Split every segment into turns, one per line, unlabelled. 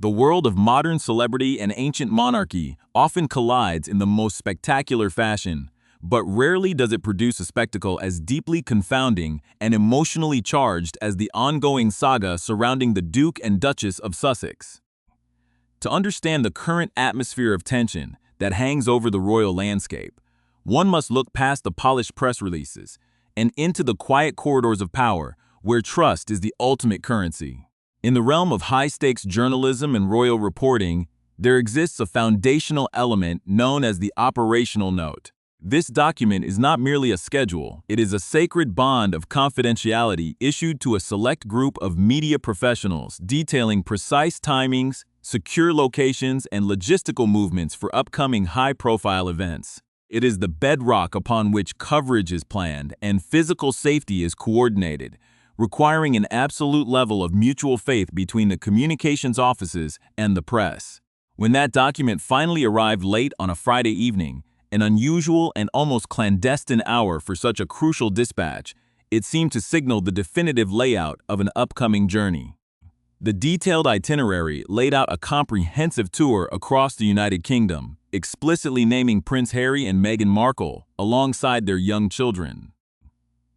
The world of modern celebrity and ancient monarchy often collides in the most spectacular fashion, but rarely does it produce a spectacle as deeply confounding and emotionally charged as the ongoing saga surrounding the Duke and Duchess of Sussex. To understand the current atmosphere of tension that hangs over the royal landscape, one must look past the polished press releases and into the quiet corridors of power where trust is the ultimate currency. In the realm of high-stakes journalism and royal reporting, there exists a foundational element known as the operational note. This document is not merely a schedule, it is a sacred bond of confidentiality issued to a select group of media professionals detailing precise timings, secure locations, and logistical movements for upcoming high-profile events. It is the bedrock upon which coverage is planned and physical safety is coordinated, requiring an absolute level of mutual faith between the communications offices and the press. When that document finally arrived late on a Friday evening, an unusual and almost clandestine hour for such a crucial dispatch, it seemed to signal the definitive layout of an upcoming journey. The detailed itinerary laid out a comprehensive tour across the United Kingdom, explicitly naming Prince Harry and Meghan Markle alongside their young children.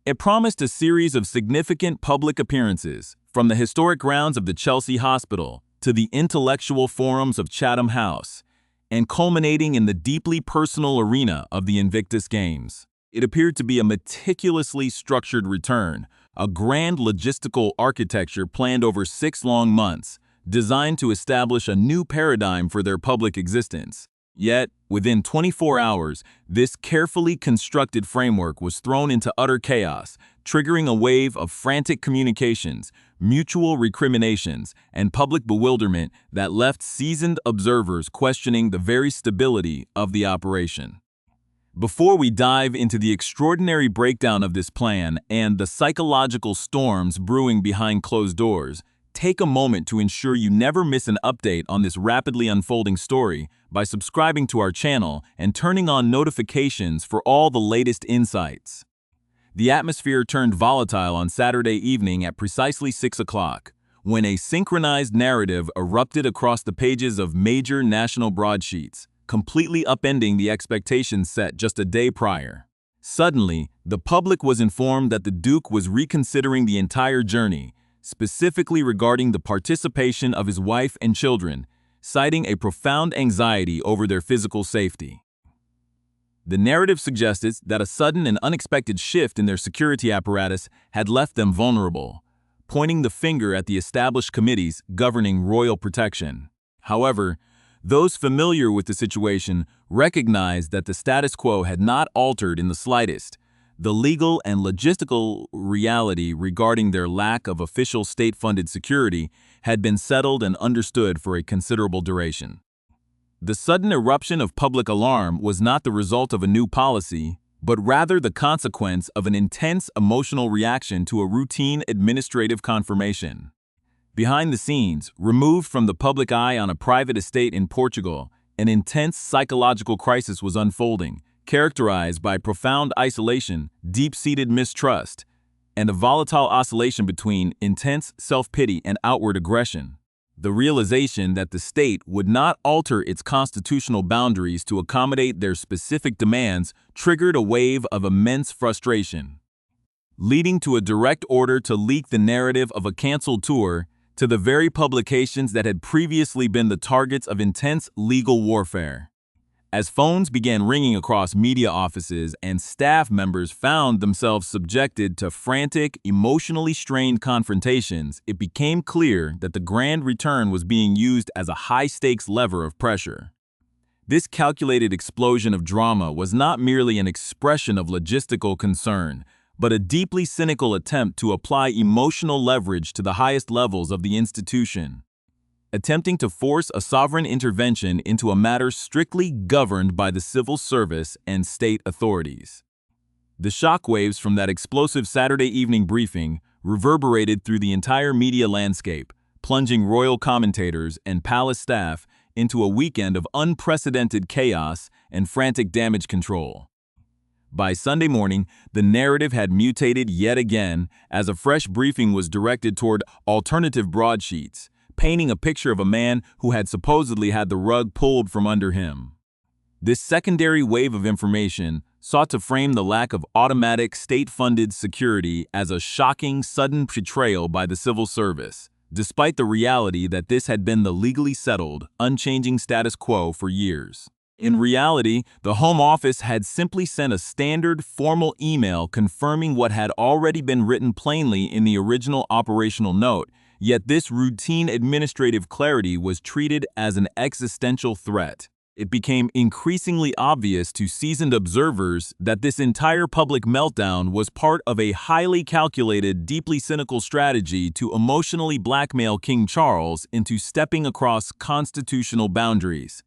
It promised a series of significant public appearances, from the historic grounds of the Chelsea Hospital to the intellectual forums of Chatham House, and culminating in the deeply personal arena of the Invictus Games. It appeared to be a meticulously structured return, a grand logistical architecture planned over 6 long months, designed to establish a new paradigm for their public existence. Yet, within 24 hours, this carefully constructed framework was thrown into utter chaos, triggering a wave of frantic communications, mutual recriminations, and public bewilderment that left seasoned observers questioning the very stability of the operation. Before we dive into the extraordinary breakdown of this plan and the psychological storms brewing behind closed doors, take a moment to ensure you never miss an update on this rapidly unfolding story by subscribing to our channel and turning on notifications for all the latest insights. The atmosphere turned volatile on Saturday evening at precisely 6 o'clock, when a synchronized narrative erupted across the pages of major national broadsheets, completely upending the expectations set just a day prior. Suddenly, the public was informed that the Duke was reconsidering the entire journey, specifically regarding the participation of his wife and children, citing a profound anxiety over their physical safety. The narrative suggested that a sudden and unexpected shift in their security apparatus had left them vulnerable, pointing the finger at the established committees governing royal protection. However, those familiar with the situation recognized that the status quo had not altered in the slightest. The legal and logistical reality regarding their lack of official state-funded security had been settled and understood for a considerable duration. The sudden eruption of public alarm was not the result of a new policy, but rather the consequence of an intense emotional reaction to a routine administrative confirmation. Behind the scenes, removed from the public eye on a private estate in Portugal, an intense psychological crisis was unfolding, characterized by profound isolation, deep-seated mistrust, and a volatile oscillation between intense self-pity and outward aggression. The realization that the state would not alter its constitutional boundaries to accommodate their specific demands triggered a wave of immense frustration, leading to a direct order to leak the narrative of a canceled tour to the very publications that had previously been the targets of intense legal warfare. As phones began ringing across media offices and staff members found themselves subjected to frantic, emotionally strained confrontations, it became clear that the grand return was being used as a high-stakes lever of pressure. This calculated explosion of drama was not merely an expression of logistical concern, but a deeply cynical attempt to apply emotional leverage to the highest levels of the institution, attempting to force a sovereign intervention into a matter strictly governed by the civil service and state authorities. The shockwaves from that explosive Saturday evening briefing reverberated through the entire media landscape, plunging royal commentators and palace staff into a weekend of unprecedented chaos and frantic damage control. By Sunday morning, the narrative had mutated yet again as a fresh briefing was directed toward alternative broadsheets, painting a picture of a man who had supposedly had the rug pulled from under him. This secondary wave of information sought to frame the lack of automatic, state-funded security as a shocking, sudden betrayal by the civil service, despite the reality that this had been the legally settled, unchanging status quo for years. In reality, the Home Office had simply sent a standard, formal email confirming what had already been written plainly in the original operational note, yet this routine administrative clarity was treated as an existential threat. It became increasingly obvious to seasoned observers that this entire public meltdown was part of a highly calculated, deeply cynical strategy to emotionally blackmail King Charles into stepping across constitutional boundaries.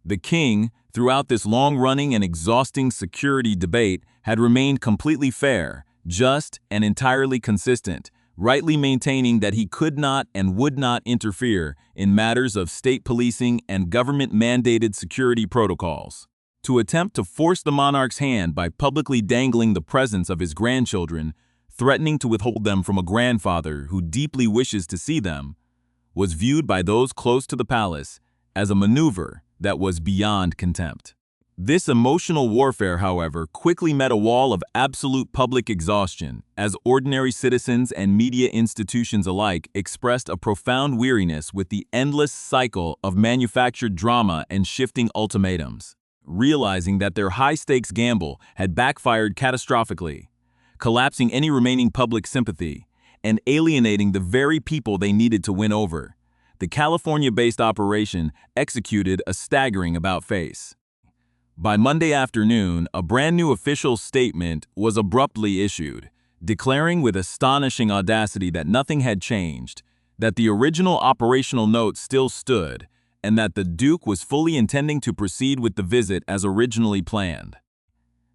The king, throughout this long-running and exhausting security debate, had remained completely fair, just, and entirely consistent, rightly maintaining that he could not and would not interfere in matters of state policing and government-mandated security protocols. To attempt to force the monarch's hand by publicly dangling the presence of his grandchildren, threatening to withhold them from a grandfather who deeply wishes to see them, was viewed by those close to the palace as a maneuver that was beyond contempt. This emotional warfare, however, quickly met a wall of absolute public exhaustion, as ordinary citizens and media institutions alike expressed a profound weariness with the endless cycle of manufactured drama and shifting ultimatums, realizing that their high-stakes gamble had backfired catastrophically, collapsing any remaining public sympathy, and alienating the very people they needed to win over. The California-based operation executed a staggering about-face. By Monday afternoon, a brand new official statement was abruptly issued, declaring with astonishing audacity that nothing had changed, that the original operational note still stood, and that the Duke was fully intending to proceed with the visit as originally planned.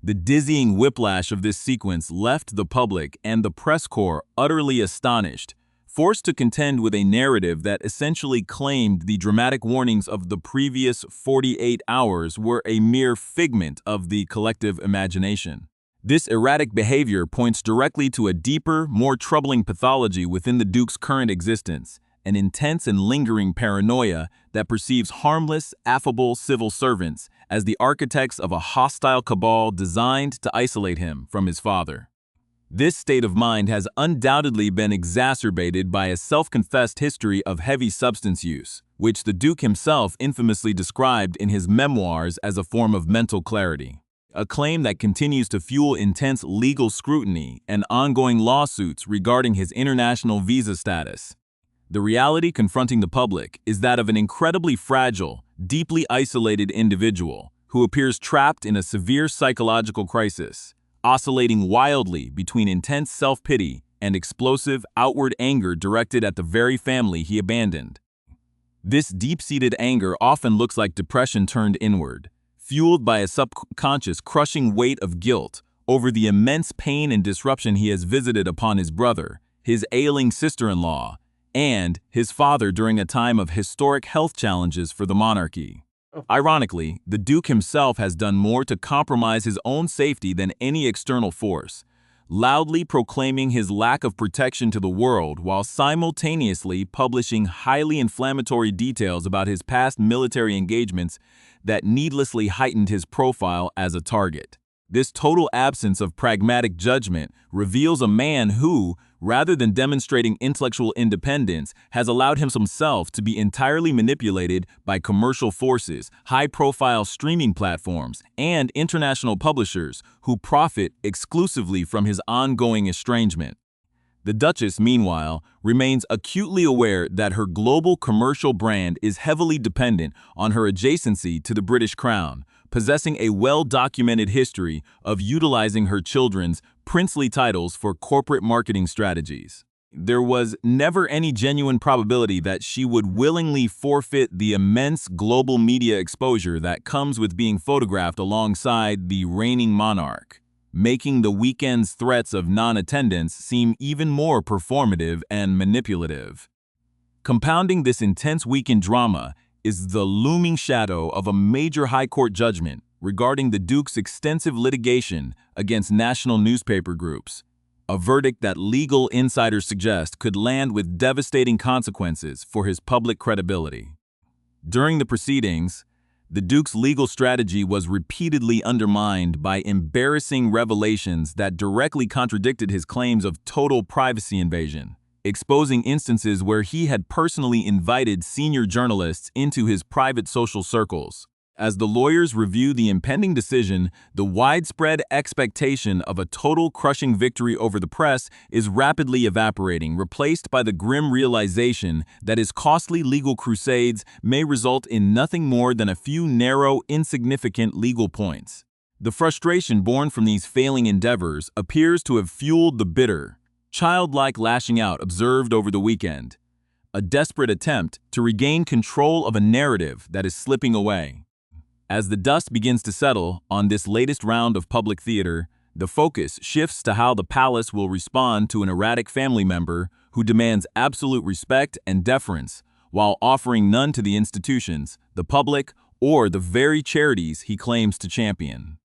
The dizzying whiplash of this sequence left the public and the press corps utterly astonished, forced to contend with a narrative that essentially claimed the dramatic warnings of the previous 48 hours were a mere figment of the collective imagination. This erratic behavior points directly to a deeper, more troubling pathology within the Duke's current existence, an intense and lingering paranoia that perceives harmless, affable civil servants as the architects of a hostile cabal designed to isolate him from his father. This state of mind has undoubtedly been exacerbated by a self-confessed history of heavy substance use, which the Duke himself infamously described in his memoirs as a form of mental clarity, a claim that continues to fuel intense legal scrutiny and ongoing lawsuits regarding his international visa status. The reality confronting the public is that of an incredibly fragile, deeply isolated individual who appears trapped in a severe psychological crisis, oscillating wildly between intense self-pity and explosive outward anger directed at the very family he abandoned. This deep-seated anger often looks like depression turned inward, fueled by a subconscious crushing weight of guilt over the immense pain and disruption he has visited upon his brother, his ailing sister-in-law, and his father during a time of historic health challenges for the monarchy. Ironically, the Duke himself has done more to compromise his own safety than any external force, loudly proclaiming his lack of protection to the world while simultaneously publishing highly inflammatory details about his past military engagements that needlessly heightened his profile as a target. This total absence of pragmatic judgment reveals a man who, rather than demonstrating intellectual independence, has allowed himself to be entirely manipulated by commercial forces, high-profile streaming platforms, and international publishers who profit exclusively from his ongoing estrangement. The Duchess, meanwhile, remains acutely aware that her global commercial brand is heavily dependent on her adjacency to the British Crown, possessing a well-documented history of utilizing her children's princely titles for corporate marketing strategies. There was never any genuine probability that she would willingly forfeit the immense global media exposure that comes with being photographed alongside the reigning monarch, making the weekend's threats of non-attendance seem even more performative and manipulative. Compounding this intense weekend drama is the looming shadow of a major high court judgment regarding the Duke's extensive litigation against national newspaper groups, a verdict that legal insiders suggest could land with devastating consequences for his public credibility. During the proceedings, the Duke's legal strategy was repeatedly undermined by embarrassing revelations that directly contradicted his claims of total privacy invasion, exposing instances where he had personally invited senior journalists into his private social circles. As the lawyers review the impending decision, the widespread expectation of a total crushing victory over the press is rapidly evaporating, replaced by the grim realization that his costly legal crusades may result in nothing more than a few narrow, insignificant legal points. The frustration born from these failing endeavors appears to have fueled the bitter, childlike lashing out observed over the weekend, a desperate attempt to regain control of a narrative that is slipping away. As the dust begins to settle on this latest round of public theater, the focus shifts to how the palace will respond to an erratic family member who demands absolute respect and deference while offering none to the institutions, the public, or the very charities he claims to champion.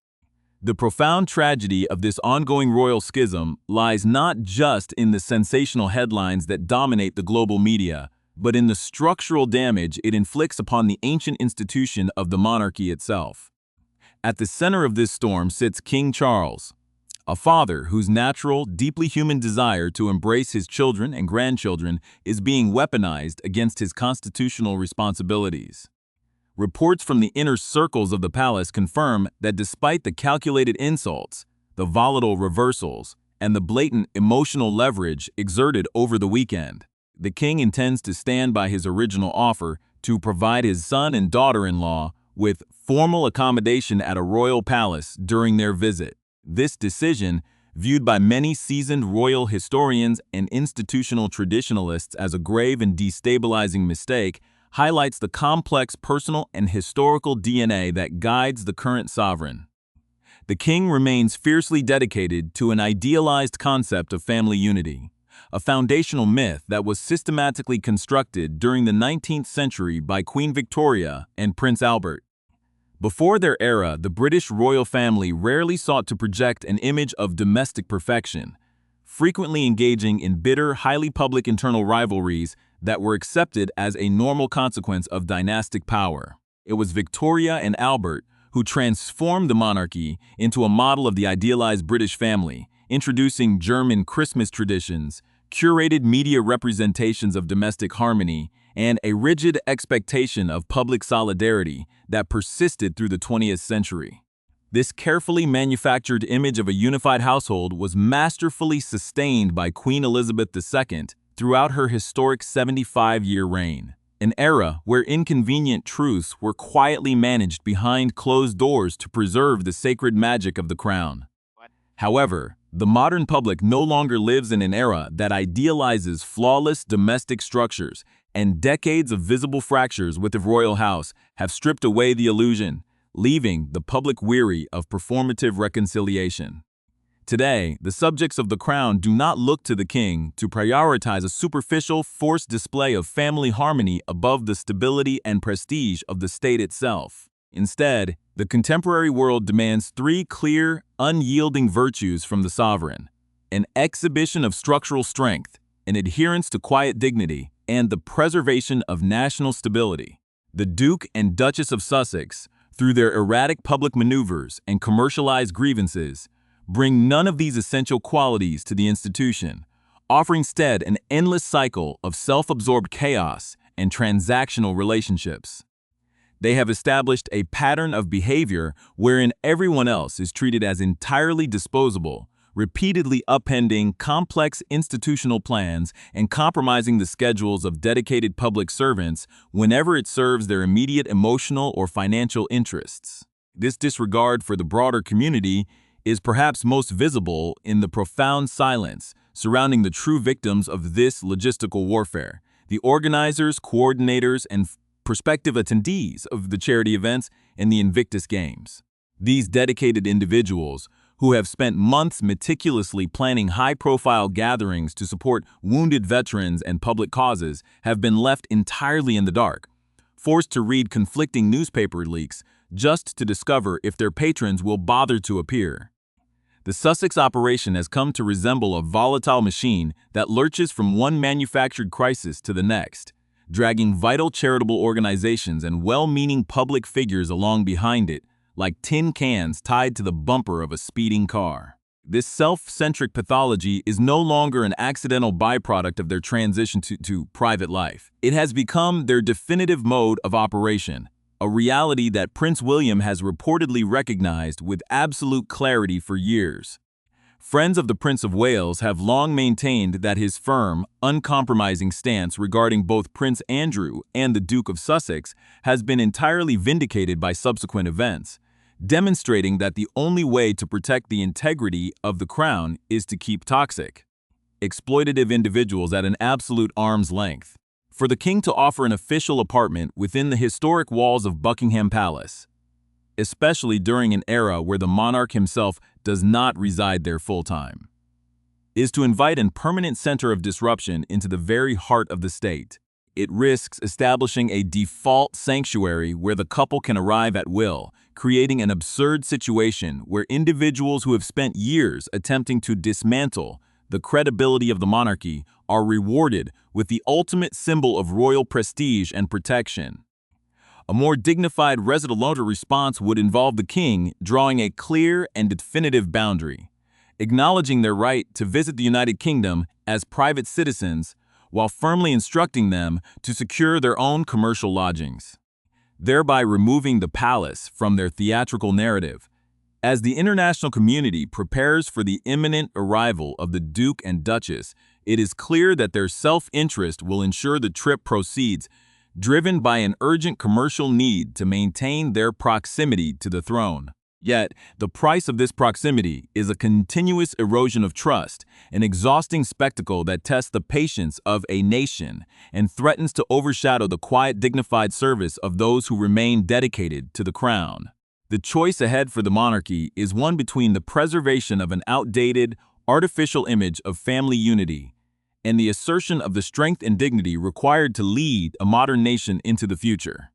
The profound tragedy of this ongoing royal schism lies not just in the sensational headlines that dominate the global media, but in the structural damage it inflicts upon the ancient institution of the monarchy itself. At the center of this storm sits King Charles, a father whose natural, deeply human desire to embrace his children and grandchildren is being weaponized against his constitutional responsibilities. Reports from the inner circles of the palace confirm that despite the calculated insults, the volatile reversals, and the blatant emotional leverage exerted over the weekend, the king intends to stand by his original offer to provide his son and daughter-in-law with formal accommodation at a royal palace during their visit. This decision, viewed by many seasoned royal historians and institutional traditionalists as a grave and destabilizing mistake, highlights the complex personal and historical DNA that guides the current sovereign. The king remains fiercely dedicated to an idealized concept of family unity, a foundational myth that was systematically constructed during the 19th century by Queen Victoria and Prince Albert. Before their era, the British royal family rarely sought to project an image of domestic perfection, frequently engaging in bitter, highly public internal rivalries that were accepted as a normal consequence of dynastic power. It was Victoria and Albert who transformed the monarchy into a model of the idealized British family, introducing German Christmas traditions, curated media representations of domestic harmony, and a rigid expectation of public solidarity that persisted through the 20th century. This carefully manufactured image of a unified household was masterfully sustained by Queen Elizabeth II throughout her historic 75-year reign, an era where inconvenient truths were quietly managed behind closed doors to preserve the sacred magic of the crown. However, the modern public no longer lives in an era that idealizes flawless domestic structures, and decades of visible fractures with the royal house have stripped away the illusion, leaving the public weary of performative reconciliation. Today, the subjects of the crown do not look to the king to prioritize a superficial, forced display of family harmony above the stability and prestige of the state itself. Instead, the contemporary world demands three clear, unyielding virtues from the sovereign: an exhibition of structural strength, an adherence to quiet dignity, and the preservation of national stability. The Duke and Duchess of Sussex, through their erratic public maneuvers and commercialized grievances, bring none of these essential qualities to the institution, offering instead an endless cycle of self-absorbed chaos and transactional relationships. They have established a pattern of behavior wherein everyone else is treated as entirely disposable, repeatedly upending complex institutional plans and compromising the schedules of dedicated public servants whenever it serves their immediate emotional or financial interests. This disregard for the broader community is perhaps most visible in the profound silence surrounding the true victims of this logistical warfare: the organizers, coordinators, and prospective attendees of the charity events and the Invictus Games. These dedicated individuals, who have spent months meticulously planning high-profile gatherings to support wounded veterans and public causes, have been left entirely in the dark, forced to read conflicting newspaper leaks just to discover if their patrons will bother to appear. The Sussex operation has come to resemble a volatile machine that lurches from one manufactured crisis to the next, dragging vital charitable organizations and well-meaning public figures along behind it, like tin cans tied to the bumper of a speeding car. This self-centric pathology is no longer an accidental byproduct of their transition to private life. It has become their definitive mode of operation, a reality that Prince William has reportedly recognized with absolute clarity for years. Friends of the Prince of Wales have long maintained that his firm, uncompromising stance regarding both Prince Andrew and the Duke of Sussex has been entirely vindicated by subsequent events, demonstrating that the only way to protect the integrity of the crown is to keep toxic, exploitative individuals at an absolute arm's length. For the king to offer an official apartment within the historic walls of Buckingham Palace, especially during an era where the monarch himself does not reside there full-time, is to invite a permanent center of disruption into the very heart of the state. It risks establishing a default sanctuary where the couple can arrive at will, creating an absurd situation where individuals who have spent years attempting to dismantle the credibility of the monarchy are rewarded with the ultimate symbol of royal prestige and protection. A more dignified resolute response would involve the king drawing a clear and definitive boundary, acknowledging their right to visit the United Kingdom as private citizens while firmly instructing them to secure their own commercial lodgings, thereby removing the palace from their theatrical narrative. As the international community prepares for the imminent arrival of the Duke and Duchess, it is clear that their self-interest will ensure the trip proceeds, driven by an urgent commercial need to maintain their proximity to the throne. Yet, the price of this proximity is a continuous erosion of trust, an exhausting spectacle that tests the patience of a nation and threatens to overshadow the quiet, dignified service of those who remain dedicated to the crown. The choice ahead for the monarchy is one between the preservation of an outdated, artificial image of family unity and the assertion of the strength and dignity required to lead a modern nation into the future.